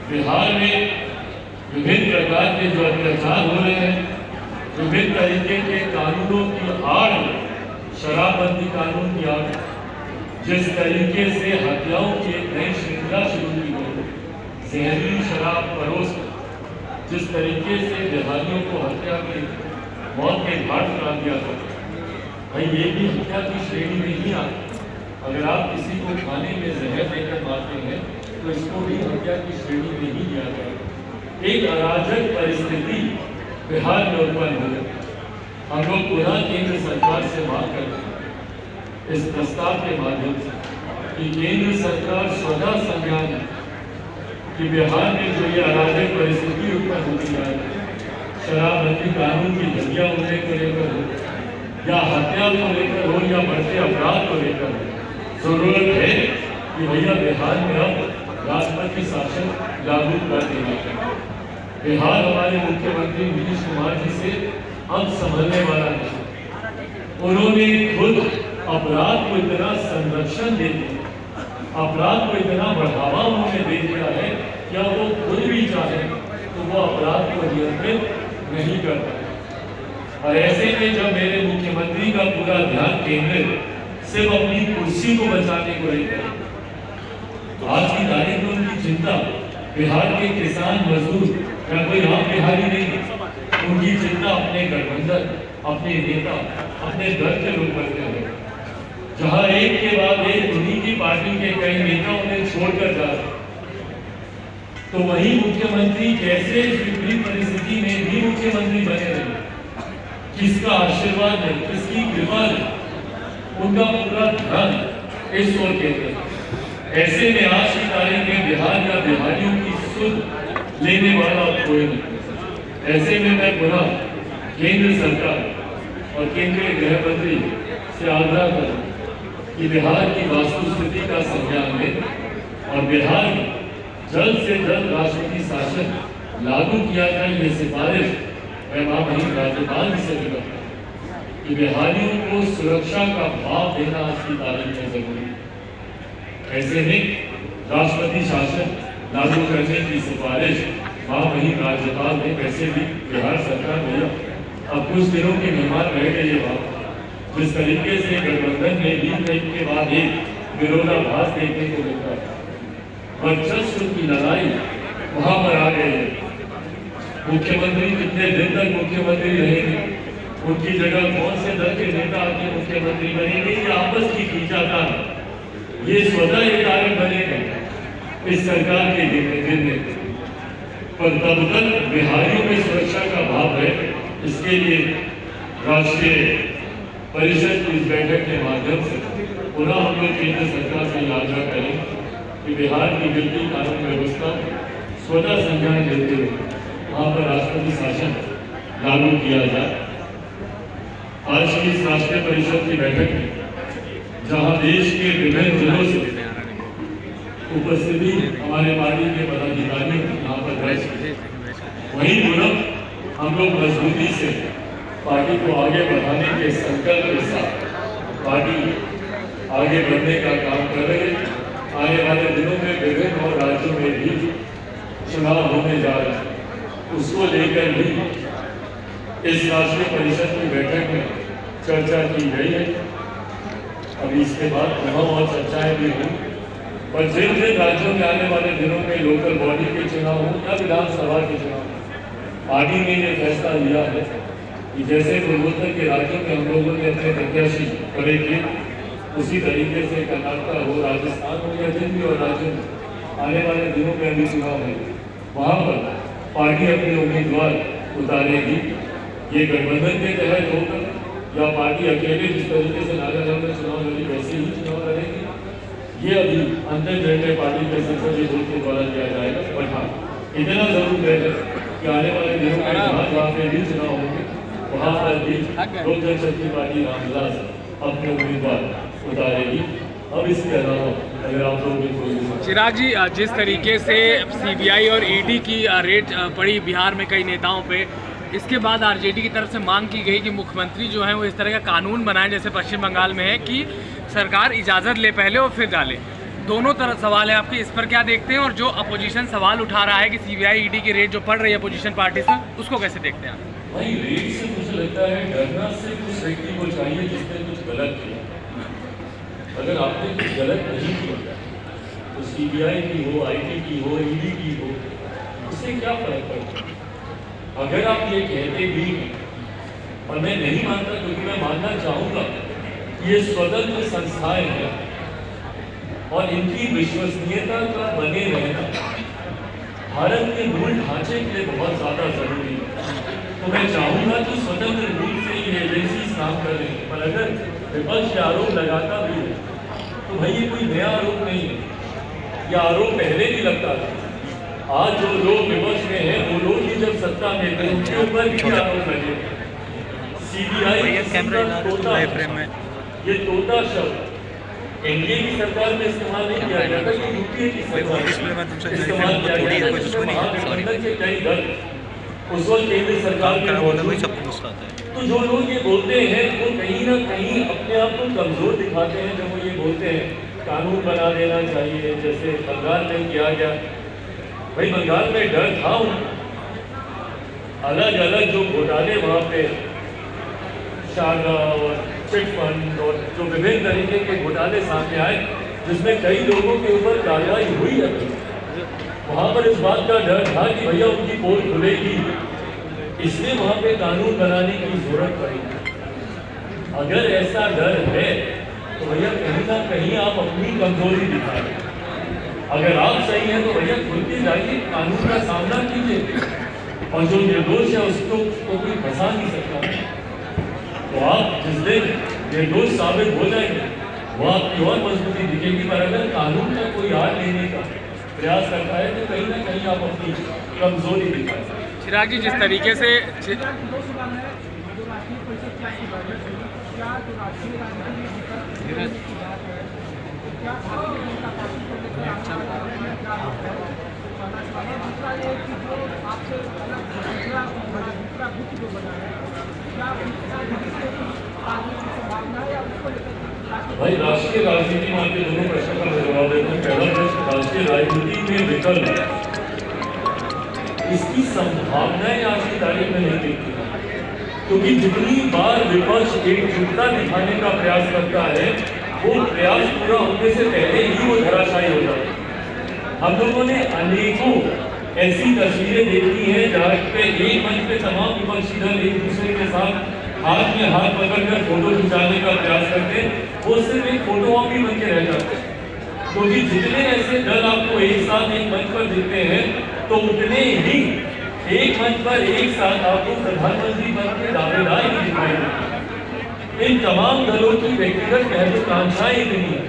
बिहार में विभिन्न प्रकार के जो अत्याचार हो रहे हैं, विभिन्न तरीके के कानूनों की आड़ में, शराबबंदी कानून की आड़ में जिस तरीके से हत्याओं की एक नई श्रृंखला शुरू की गई, जहरीली शराब परोस जिस तरीके से बिहारियों को हत्या की मौत के घाट उतार दिया था, भाई ये भी हत्या की श्रेणी में ही आता। अगर आप किसी को खाने में जहर देकर मारते हैं तो इसको भी हत्या की श्रेणी में ही लिया जाए। एक अराजक परिस्थिति बिहार में उत्पन्न हो गई। हम लोग पुनः केंद्र सरकार से मांग करते हैं इस प्रस्ताव के माध्यम से कि केंद्र सरकार स्वतः संज्ञान है कि बिहार में जो ये अराजक परिस्थिति उत्पन्न होती है, शराबबंदी कानून की धज्जियां उड़ने को लेकर हो या हत्या को लेकर हो या बढ़ते अपराध को लेकर हो, जरूरत है कि भैया बिहार में अब राष्ट्रपति शासन लागू कर देना चाहिए। बिहार हमारे मुख्यमंत्री नीतीश कुमार जी से अब संभलने वाला नहीं। उन्होंने खुद अपराध को इतना संरक्षण देते, अपराध को इतना बढ़ावा उन्होंने दे दिया है, क्या वो खुद भी चाहे तो वो अपराध को नियंत्रित नहीं कर पाए। और ऐसे में जब मेरे मुख्यमंत्री का पूरा ध्यान केंद्रित सिर्फ अपनी कुर्सी को बचाने को लेकर, आज की तारीख में उनकी चिंता बिहार के किसान मजदूर या कोई आम बिहारी नहीं, उनकी चिंता अपने गठबंधन, अपने नेता, अपने दल के लोग करते हैं। जहां एक के बाद एक उन्हीं की पार्टी के कई नेता उन्हें छोड़कर जा रहे, तो वही मुख्यमंत्री कैसे इस विपरीत परिस्थिति में भी मुख्यमंत्री बने रहे, किसका आशीर्वाद है, किसकी कृपा है, उनका पूरा ध्यान इस ओर केंद्रित। ऐसे में आज की तारीख में बिहार या बिहारियों की सुध लेने वाला कोई नहीं। ऐसे में मैं पुनः केंद्र सरकार और केंद्रीय गृह मंत्री से आग्रह करूं कि बिहार की वास्तुस्थिति का संज्ञान लें और बिहार में जल्द से जल्द राष्ट्रपति शासन लागू किया जाए। ये सिफारिश मैं माननीय राज्यपाल से भी करता हूं कि बिहारियों को सुरक्षा का भाव देना आज की तारीख में जरूरी है। ऐसे में राष्ट्रपति शासन लागू करने की सिफारिश माननीय राज्यपाल ने वैसे भी बिहार सरकार ने अब कुछ दिनों के मेहमान रह गए। ये बात जिस तरीके से गठबंधन में एक के बाद एक विरोधाभास देखने को मिलता है, वर्चस्व की लड़ाई वहां पर आ गई है। मुख्यमंत्री कितने दिन तक मुख्यमंत्री रहेंगे, उनकी जगह कौन से दल के नेता आके मुख्यमंत्री बनेंगे, ये आपस की खींचातान, ये स्वतः ये कारण बनेगा इस सरकार के गिरने पर तब तक बिहारियों में सुरक्षा का भाव है। इसके लिए राष्ट्रीय परिषद की इस बैठक के माध्यम से पुनः हम लोग केंद्र सरकार से आग्रह करें कि बिहार की गिरती कानून व्यवस्था स्वतः संज्ञान लेते हुए वहाँ पर राष्ट्रपति शासन लागू किया जाए। आज की इस राष्ट्रीय परिषद की बैठक में जहाँ देश के विभिन्न जिलों से उपस्थिति हमारे पार्टी के पदाधिकारी यहाँ पर रहे, वहीं पुनः हम लोग मजबूती से पार्टी को आगे बढ़ाने के संकल्प के साथ पार्टी आगे बढ़ने का काम कर रहे हैं। आने वाले दिनों में विभिन्न और राज्यों में भी चुनाव होने जा रहे हैं, उसको लेकर भी इस राष्ट्रीय परिषद की बैठक में चर्चा की गई है। अभी इसके बाद पुनः और चर्चाएं भी हुई, पर जिन जिन राज्यों में आने वाले दिनों में लोकल बॉडी के चुनाव हो या विधानसभा के चुनाव, पार्टी ने यह फैसला लिया है कि जैसे पूर्वोत्तर के राज्यों में हम लोगों ने अपने प्रत्याशी खड़े किए, उसी तरीके से कर्नाटक हो, राजस्थान हो या जिन भी और राज्यों में आने वाले दिनों में अभी चुनाव है, वहाँ पर पार्टी अपने उम्मीदवार उतारेगी। ये गठबंधन के तहत होगा या पार्टी अकेले जिस तरीके से नागालैंड में चुनाव लड़ी वैसे ही चुनाव लड़ेगी, ये अभी अंतिम निर्णय पार्टी के संसदीय बोर्ड के द्वारा किया जाएगा। पर हाँ, इतना जरूर है कि आने वाले दिनों में जहाँ पे भी चुनाव होंगे वहाँ पर भी लोक जनशक्ति पार्टी रामविलास अपने उम्मीदवार उतारेगी। अब इसके अलावा अगर आप लोग चिराग जी, जिस तरीके से सीबीआई और ईडी की रेड पड़ी बिहार में कई नेताओं पे, इसके बाद आरजेडी की तरफ से मांग की गई कि मुख्यमंत्री जो है वो इस तरह का कानून बनाएं जैसे पश्चिम बंगाल में है कि सरकार इजाज़त ले पहले और फिर डाले। दोनों तरफ सवाल है आपके, इस पर क्या देखते हैं? और जो अपोजिशन सवाल उठा रहा है कि सीबीआई ईडी की रेड जो पड़ रही है अपोजिशन पार्टी से, उसको कैसे देखते हैं आप? भाई रेड से मुझे लगता है डरना सिर्फ उस व्यक्ति को चाहिए जिसने कुछ गलत किया। अगर आपने कुछ गलत नहीं किया तो सीबीआई की हो, आईटी की हो, ईडी की हो, उससे क्या फर्क पड़ता? अगर आप ये कहते भी हैं, और मैं नहीं मानता क्योंकि मैं मानना चाहूँगा कि ये स्वतंत्र संस्थाएं हैं और इनकी विश्वसनीयता का बने रहना भारत के मूल ढांचे के लिए बहुत ज़्यादा जरूरी है। तो मैं चाहूँगा कि स्वतंत्र रूप से ये एजेंसी काम कर रही है, पर अगर विपक्ष आरोप लगाता भी है तो भाई ये कोई नया आरोप नहीं है, यह आरोप पहले भी लगता था। आज जो लोग विपक्ष में हैं वो लोग ही जब सत्ता में थे उनके ऊपर भी आरोप लगे। सीबीआई ये तोता शब्द एनडीए की सरकार में इस्तेमाल नहीं किया गया था, ये यूपीए की सरकार इस्तेमाल किया गया था। महागठबंधन के कई दल उस वक्त केंद्र सरकार में मौजूद थे। तो जो लोग ये बोलते हैं वो कहीं ना कहीं अपने आप को कमजोर दिखाते हैं जब वो ये बोलते हैं कानून बना देना चाहिए, जैसे बंगाल में किया गया। भाई बंगाल में डर था अलग अलग जो घोटाले वहाँ पे शारदा और चिट फंड और जो विभिन्न तरीके के घोटाले सामने आए जिसमें कई लोगों के ऊपर कार्रवाई हुई है, वहाँ पर इस बात का डर था कि भैया उनकी पोल खुलेगी, इसलिए वहाँ पे कानून बनाने की जरूरत पड़ी। अगर ऐसा डर है तो भैया कहीं ना कहीं आप अपनी कमजोरी दिखा रहे हैं। अगर आप सही हैं तो भैया खुल के जाइए, कानून का सामना कीजिए, और जो निर्दोष है उसको कोई फंसा नहीं सकता। तो आप जिस दिन निर्दोष साबित हो जाएंगे वो आपकी और मजबूती दिखेगी। पर अगर कानून का कोई हाथ लेने का प्रयास करता है तो कहीं ना कहीं आप अपनी कमजोरी दिखाएंगे। चिराग जी, जिस तरीके से भाई राष्ट्रीय राजनीति में आपके दोनों प्रश्न का मैं जवाब देता हूँ। पहला प्रश्न, राष्ट्रीय राजनीति में विकल्प इसकी संभावनाएं आज की तारीख में नहीं दिखती, क्योंकि जितनी बार विपक्ष एकजुटता दिखाने का प्रयास करता है वो प्रयास पूरा होने से पहले ही वो धराशायी हो जाता है। हम लोगों ने अनेकों ऐसी तस्वीरें देखी हैं जहाँ पे एक मंच पे तमाम विपक्षी दल एक दूसरे के साथ हाथ में हाथ पकड़कर फोटो खिंचाने का प्रयास करते हैं, वो सिर्फ एक फोटो ऑप ही बन के रह जाते हैं। क्योंकि जितने ऐसे दल आपको एक साथ एक मंच पर दिखते हैं तो उतने ही एक मंच पर एक साथ आपको प्रधानमंत्री पद के दावेदार ही दिखाई देते हैं। इन तमाम दलों की व्यक्तिगत महत्वाकांक्षाएं इतनी है